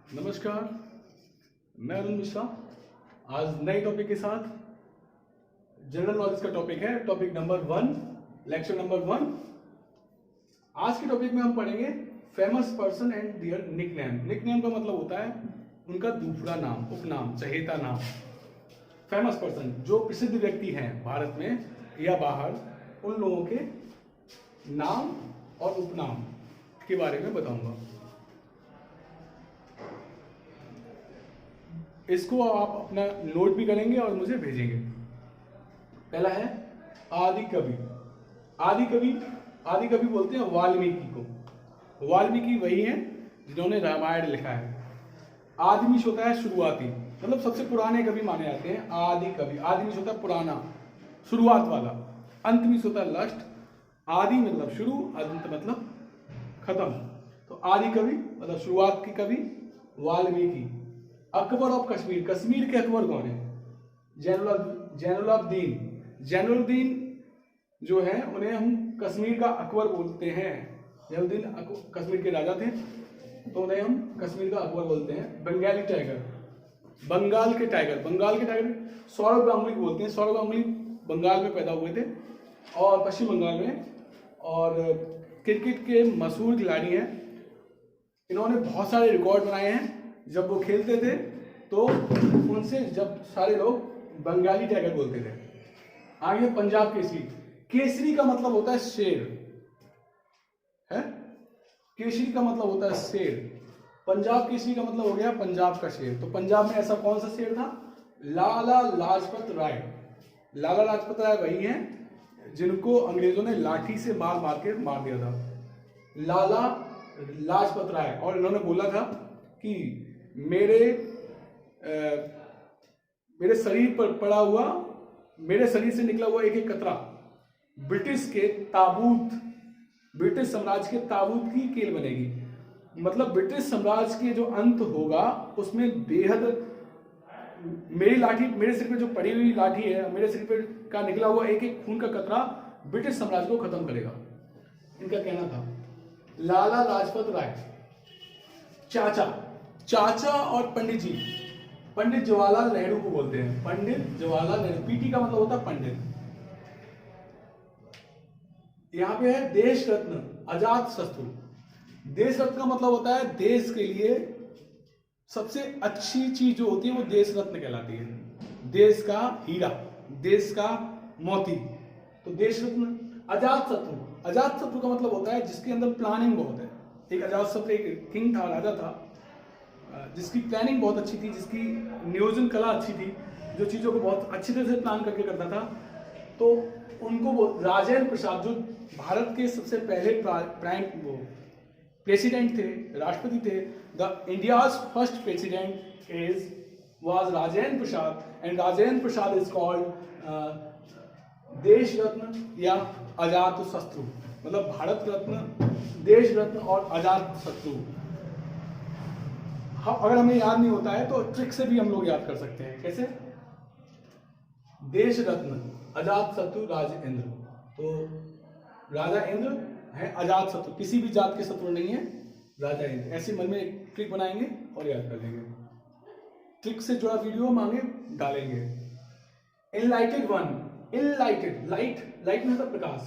नमस्कार, मैं अरुण मिश्रा। आज नए टॉपिक के साथ जनरल नॉलेज का टॉपिक है, टॉपिक नंबर 1, लेक्चर नंबर 1। आज के टॉपिक में हम पढ़ेंगे famous person and their nickname. Nickname का मतलब होता है उनका दूसरा नाम, उपनाम, चहेता नाम। फेमस पर्सन जो प्रसिद्ध व्यक्ति हैं भारत में या बाहर, उन लोगों के नाम और उपनाम के बारे में बताऊंगा। इसको आप अपना नोट भी करेंगे और मुझे भेजेंगे। पहला है आदि कवि। आदि कवि बोलते हैं वाल्मीकि को। वाल्मीकि वही हैं जिन्होंने रामायण लिखा है। आदिमीश होता है शुरुआती, मतलब सबसे पुराने कवि माने जाते हैं आदि कवि। आदिमीश होता है पुराना, शुरुआत वाला। अंतमीश होता है लास्ट। आदि मतलब शुरू, अंत मतलब खत्म। तो आदि कवि मतलब शुरुआत की कवि वाल्मीकि। अकबर ऑफ कश्मीर, कश्मीर के अकबर कौन है? जैनुलब्दीन जो है उन्हें हम कश्मीर का अकबर बोलते हैं। जैनुलब्दीन कश्मीर के राजा थे, तो उन्हें हम कश्मीर का अकबर बोलते हैं। बंगाल के टाइगर सौरभ गांगुली बोलते हैं। सौरभ गांगुली बंगाल में पैदा हुए थे और पश्चिम बंगाल में, और क्रिकेट के मशहूर खिलाड़ी हैं। इन्होंने बहुत सारे रिकॉर्ड बनाए हैं। जब वो खेलते थे तो उनसे जब सारे लोग बंगाली टाइगर बोलते थे। आगे पंजाब केसरी। केसरी का मतलब होता है शेर है। केसरी का मतलब होता है शेर। पंजाब केसरी का मतलब हो गया पंजाब का शेर। तो पंजाब में ऐसा कौन सा शेर था? लाला लाजपत राय। लाला लाजपत राय वही हैं जिनको अंग्रेजों ने लाठी से मार के मार दिया था। लाला लाजपत राय। और इन्होंने बोला था कि मेरे शरीर पर पड़ा हुआ, मेरे शरीर से निकला हुआ एक एक कतरा ब्रिटिश साम्राज्य के ताबूत की कील बनेगी। मतलब ब्रिटिश साम्राज्य के जो अंत होगा उसमें बेहद मेरे सिर पे जो पड़ी हुई लाठी है, मेरे सिर पे का निकला हुआ एक एक खून का कतरा ब्रिटिश साम्राज्य को खत्म करेगा, इनका कहना था। लाला लाजपत राय। चाचा और पंडित जी। पंडित जवाहरलाल नेहरू को बोलते हैं। पंडित जवाहरलाल नेहरू। पीटी का मतलब होता है पंडित। यहां पे है देश रत्न, अजात शत्रु। देश रत्न का मतलब होता है देश के लिए सबसे अच्छी चीज जो होती है वो देश रत्न कहलाती है। देश का हीरा, देश का मोती, तो देश रत्न। अजात शत्रु का मतलब होता है जिसके अंदर प्लानिंग बहुत है। एक अजात शत्रु एक किंग था, राजा था, जिसकी प्लानिंग बहुत अच्छी थी, जिसकी नियोजन कला अच्छी थी, जो चीज़ों को बहुत अच्छी तरह से प्लान करके करता था। तो उनको राजेंद्र प्रसाद, जो भारत के सबसे पहले प्रेसिडेंट थे, राष्ट्रपति थे, the India's first president was Rajendra Prasad, and Rajendra Prasad is called देश रत्न या अजात शत्रु। मतलब भारत रत्न, देश रत्न और अजात शत्रु। अगर हमें याद नहीं होता है तो ट्रिक से भी हम लोग याद कर सकते हैं। कैसे? देश रत्न, अजात शत्रु, राजेंद्र। तो राजा इंद्र है, अजात शत्रु किसी भी जात के शत्रु नहीं है, राजा इंद्र। ऐसे मन में एक ट्रिक बनाएंगे और याद कर लेंगे। ट्रिक से जुड़ा वीडियो हम आगे डालेंगे। Enlightened one. लाइट में प्रकाश।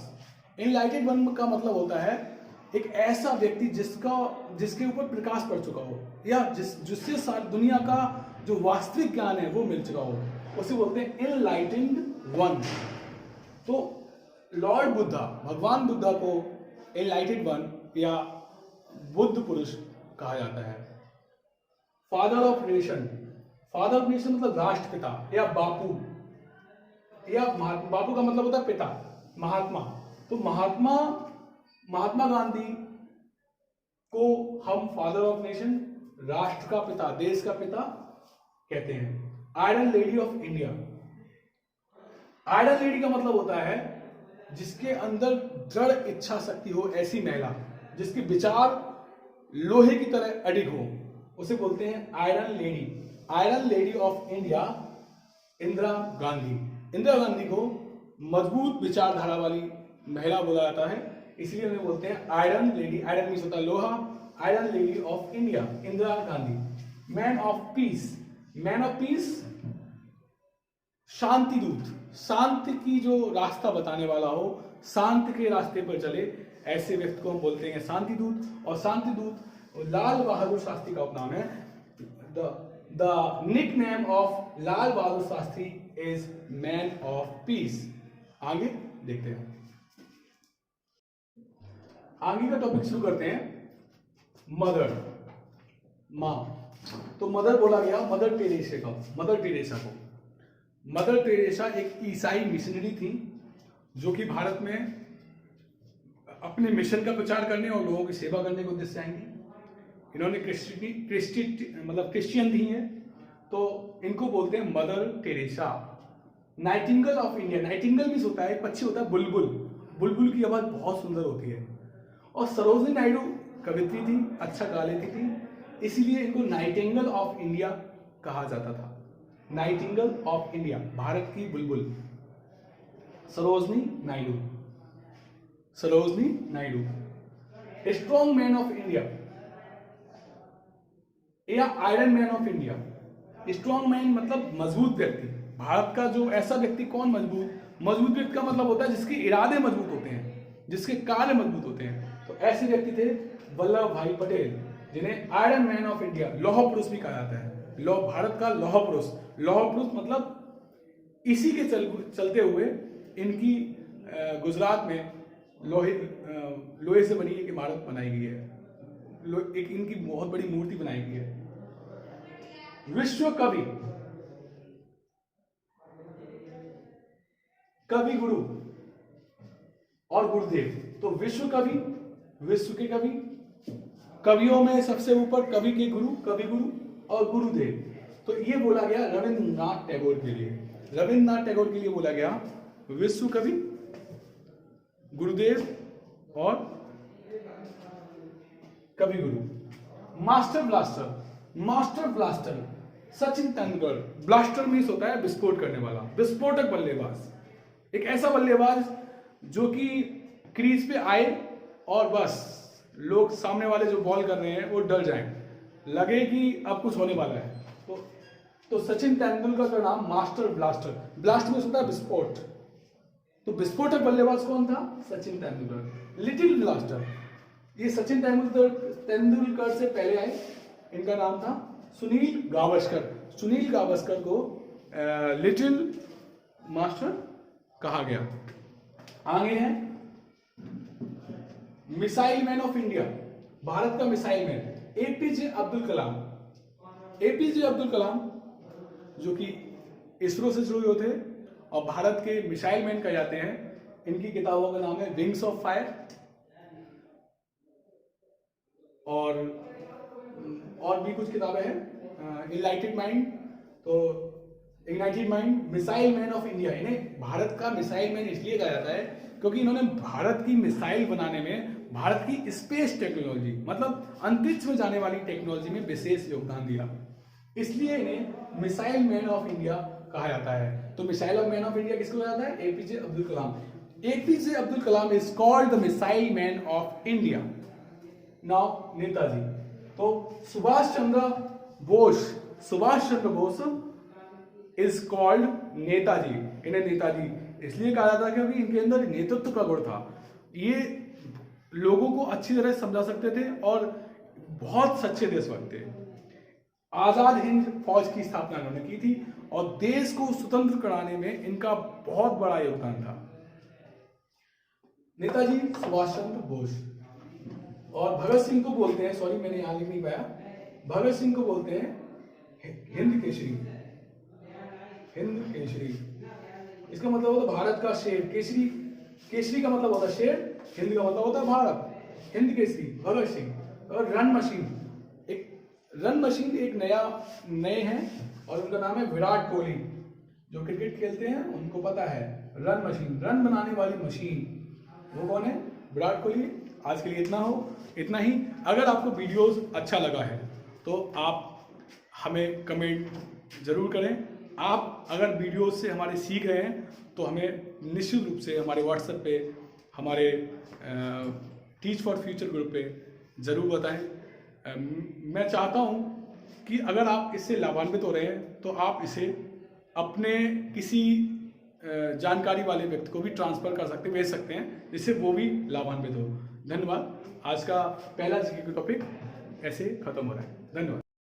इनलाइटेड वन का मतलब होता है एक ऐसा व्यक्ति जिसके ऊपर प्रकाश पड़ चुका हो, या जिससे दुनिया का जो वास्तविक ज्ञान है वो मिल चुका हो, उसे बोलते हैं इनलाइटेंड वन। तो लॉर्ड बुद्धा, भगवान बुद्धा को इनलाइटेड वन या बुद्ध पुरुष कहा जाता है। फादर ऑफ नेशन मतलब राष्ट्रपिता या बापू, या बापू का मतलब होता है पिता, महात्मा। तो महात्मा गांधी को हम फादर ऑफ नेशन, राष्ट्र का पिता, देश का पिता कहते हैं। Iron lady of India. Iron lady का मतलब होता है जिसके अंदर दृढ़ इच्छा शक्ति हो, ऐसी महिला जिसके विचार लोहे की तरह अडिग हो, उसे बोलते हैं iron lady. Iron lady of India Indira Gandhi को मजबूत विचारधारा वाली महिला बोला जाता है, इसलिए उन्हें बोलते हैं आयरन लेडी। आयरन मीन्स होता है लोहा। Iron lady of India Indira Gandhi. Man of peace, man of peace शांति दूत, शांति की जो रास्ता बताने वाला हो, शांति के रास्ते पर चले, ऐसे व्यक्ति को हम बोलते हैं शांति दूत। और शांति दूत लाल बहादुर शास्त्री का उपनाम है। The nickname of Lal Bahadur Shastri is man of peace. आगे देखते हैं, आगे का टॉपिक शुरू करते हैं। मदर, मां। तो मदर बोला गया मदर टेरेसा को, मदर टेरेसा को। मदर टेरेसा एक ईसाई मिशनरी थी जो कि भारत में अपने मिशन का प्रचार करने और लोगों की सेवा करने के उद्देश्य से आएंगी। इन्होंने क्रिश्चियन थी हैं, तो इनको बोलते हैं mother Teresa. Nightingale of India, Nightingale means होता है पक्षी, होता है बुलबुल, बुलबुल की आवाज बहुत सुंदर होती है। और सरोजिनी नायडू कवित्री थी, अच्छा गा लेती थी, इसीलिए इनको नाइटिंगेल ऑफ इंडिया कहा जाता था। नाइटिंगेल ऑफ इंडिया, भारत की बुलबुल, Sarojini Naidu, Sarojini Naidu. Strong man of India या iron man of India. Strong man मतलब मजबूत व्यक्ति। भारत का जो ऐसा व्यक्ति कौन मजबूत, मजबूत व्यक्ति का मतलब होता है जिसके इरादे मजबूत होते हैं, जिसके कार्य मजबूत होते हैं। तो ऐसे व्यक्ति थे वल्लभ भाई पटेल, जिन्हें आयरन मैन ऑफ इंडिया, लौह पुरुष भी कहा जाता है। भारत का लौह पुरुष, लौह पुरुष मतलब इसी के चलते हुए इनकी गुजरात में लोहे से बनी एक इमारत बनाई गई है, एक इनकी बहुत बड़ी मूर्ति बनाई गई है। विश्व कवि, कवि गुरु और गुरुदेव। तो विश्व कवि, विश्व के कवि, कवियों में सबसे ऊपर कवि के गुरु, कवि गुरु और गुरुदेव। तो ये बोला गया रविंद्रनाथ टैगोर के लिए, रविंद्रनाथ टैगोर के लिए बोला गया विश्व कवि, गुरुदेव और कवि गुरु। Master blaster, master blaster Sachin Tendulkar. Blaster means होता है विस्फोट करने वाला, विस्फोटक बल्लेबाज। एक ऐसा बल्लेबाज जो कि क्रीज पे आए और बस लोग सामने वाले जो बॉल कर रहे हैं वो डर जाएं, लगे कि अब कुछ होने वाला है। तो सचिन तेंदुलकर का नाम मास्टर ब्लास्टर, ब्लास्ट में होता है विस्फोट। तो विस्फोटक बल्लेबाज कौन था? सचिन तेंदुलकर। लिटिल ब्लास्टर, ये सचिन तेंदुलकर से पहले आए, इनका नाम था सुनील गावस्कर। सुनील गावस्कर को लिटिल मास्टर कहा गया। आगे है missile man of India, Bharat का missile man APJ Abdul Kalam. APJ Abdul Kalam जो कि इसरो से जुड़े हुए थे और भारत के मिसाइल मैन कहे जाते हैं। इनकी किताबों का नाम है विंग्स ऑफ फायर और भी कुछ किताबें हैं, इनलाइटेड माइंड। तो ignited mind, missile man of India. इन्हें भारत का मिसाइल मैन इसलिए कहा जाता है क्योंकि इन्होंने भारत की मिसाइल बनाने में, भारत की स्पेस टेक्नोलॉजी मतलब अंतरिक्ष में जाने वाली टेक्नोलॉजी में विशेष योगदान दिया, इसलिए इन्हें मिसाइल मैन ऑफ इंडिया कहा जाता है। तो मिसाइल मैन ऑफ इंडिया किसको कहा जाता है? APJ Abdul Kalam. APJ Abdul Kalam is called the missile man of India. Now Netaji, तो सुभाष चंद्र बोस इज कॉल्ड नेताजी। इन्हें नेताजी इसलिए कहा जाता है क्योंकि इनके अंदर नेतृत्व का गुण था। ये लोगों को अच्छी तरह समझा सकते थे और बहुत सच्चे देशभक्त थे। आजाद हिंद फौज की स्थापना इन्होंने की थी और देश को स्वतंत्र कराने में इनका बहुत बड़ा योगदान था। नेताजी सुभाष चंद्र बोस। और भगत सिंह को बोलते हैं, सॉरी मैंने यहां लिख नहीं पाया, भगत सिंह को बोलते हैं हिंद केसरी। हिंद केसरी इसका मतलब होता है भारत का शेर। केसरी, केसरी का मतलब होता है शेर, हिंद का मतलब होता है भारत। हिंद केसरी भगत सिंह। और रन मशीन, रन मशीन एक नए हैं और उनका नाम है विराट कोहली। जो क्रिकेट खेलते हैं उनको पता है रन मशीन, रन बनाने वाली मशीन। वो कौन है? विराट कोहली। आज के लिए इतना ही। अगर आपको वीडियोस अच्छा लगा है तो आप हमें कमेंट जरूर करें। आप अगर वीडियोस से हमारे सीख रहे हैं तो हमें निश्चित रूप से हमारे व्हाट्सएप पे, हमारे टीच फॉर फ्यूचर ग्रुप पे ज़रूर बताएं। मैं चाहता हूं कि अगर आप इससे लाभान्वित हो रहे हैं तो आप इसे अपने किसी जानकारी वाले व्यक्ति को भी ट्रांसफ़र कर सकते, भेज सकते हैं, जिससे वो भी लाभान्वित हो। धन्यवाद। आज का पहला जीके का टॉपिक ऐसे खत्म हो रहा है। धन्यवाद।